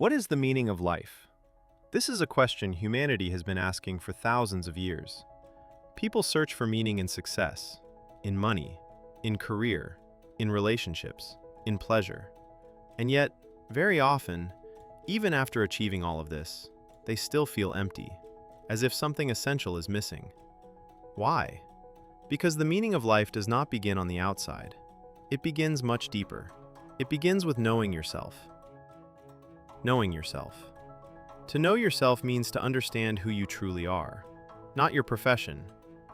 What is the meaning of life? This is a question humanity has been asking for thousands of years. People search for meaning in success, in money, in career, in relationships, in pleasure. And yet, very often, even after achieving all of this, they still feel empty, as if something essential is missing. Why? Because the meaning of life does not begin on the outside. It begins much deeper. It begins with knowing yourself. Knowing yourself. To know yourself means to understand who you truly are. Not your profession,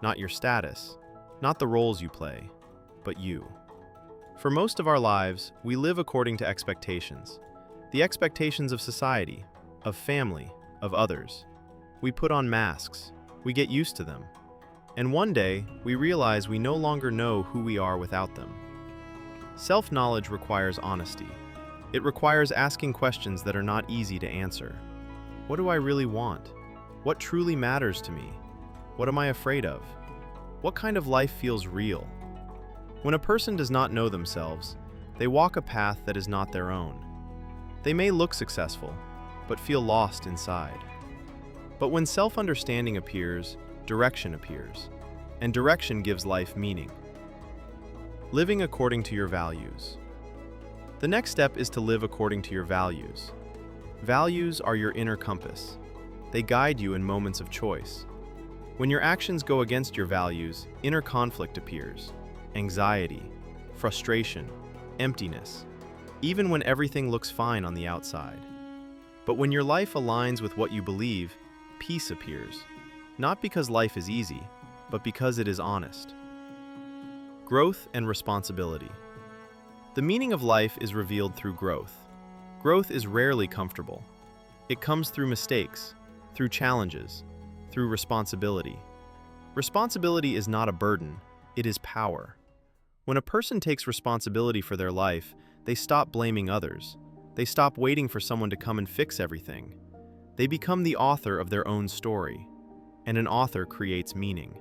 not your status, not the roles you play, but you. For most of our lives, we live according to expectations. The expectations of society, of family, of others. We put on masks. We get used to them. And one day, we realize we no longer know who we are without them. Self-knowledge requires honesty. It requires asking questions that are not easy to answer. What do I really want? What truly matters to me? What am I afraid of? What kind of life feels real? When a person does not know themselves, they walk a path that is not their own. They may look successful, but feel lost inside. But when self-understanding appears, direction appears, and direction gives life meaning. Living according to your values. The next step is to live according to your values. Values are your inner compass. They guide you in moments of choice. When your actions go against your values, inner conflict appears. Anxiety, frustration, emptiness, even when everything looks fine on the outside. But when your life aligns with what you believe, peace appears. Not because life is easy, but because it is honest. Growth and responsibility. The meaning of life is revealed through growth. Growth is rarely comfortable. It comes through mistakes, through challenges, through responsibility. Responsibility is not a burden, it is power. When a person takes responsibility for their life, they stop blaming others. They stop waiting for someone to come and fix everything. They become the author of their own story, and an author creates meaning.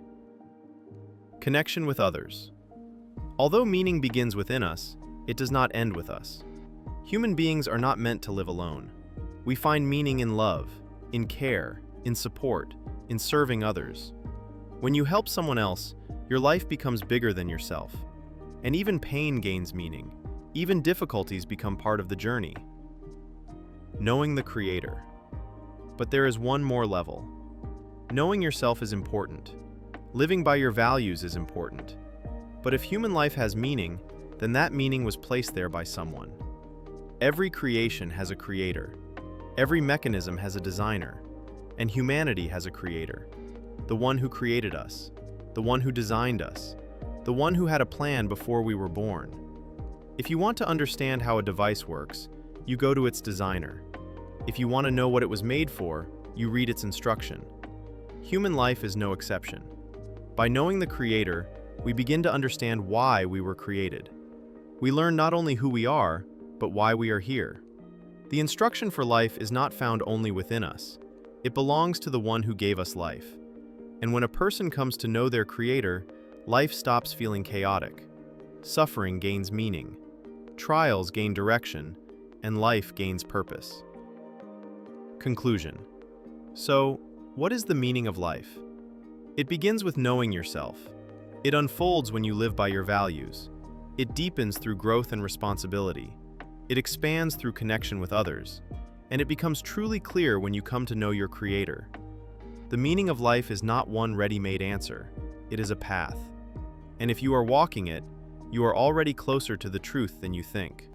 Connection with others. Although meaning begins within us, it does not end with us. Human beings are not meant to live alone. We find meaning in love, in care, in support, in serving others. When you help someone else, your life becomes bigger than yourself. And even pain gains meaning. Even difficulties become part of the journey. Knowing the Creator. But there is one more level. Knowing yourself is important. Living by your values is important. But if human life has meaning, then that meaning was placed there by someone. Every creation has a creator. Every mechanism has a designer. And humanity has a creator. The one who created us. The one who designed us. The one who had a plan before we were born. If you want to understand how a device works, you go to its designer. If you want to know what it was made for, you read its instruction. Human life is no exception. By knowing the Creator, we begin to understand why we were created. We learn not only who we are, but why we are here. The instruction for life is not found only within us. It belongs to the one who gave us life. And when a person comes to know their Creator, life stops feeling chaotic. Suffering gains meaning. Trials gain direction, and life gains purpose. Conclusion. So, what is the meaning of life? It begins with knowing yourself. It unfolds when you live by your values. It deepens through growth and responsibility. It expands through connection with others. And it becomes truly clear when you come to know your Creator. The meaning of life is not one ready-made answer. It is a path. And if you are walking it, you are already closer to the truth than you think.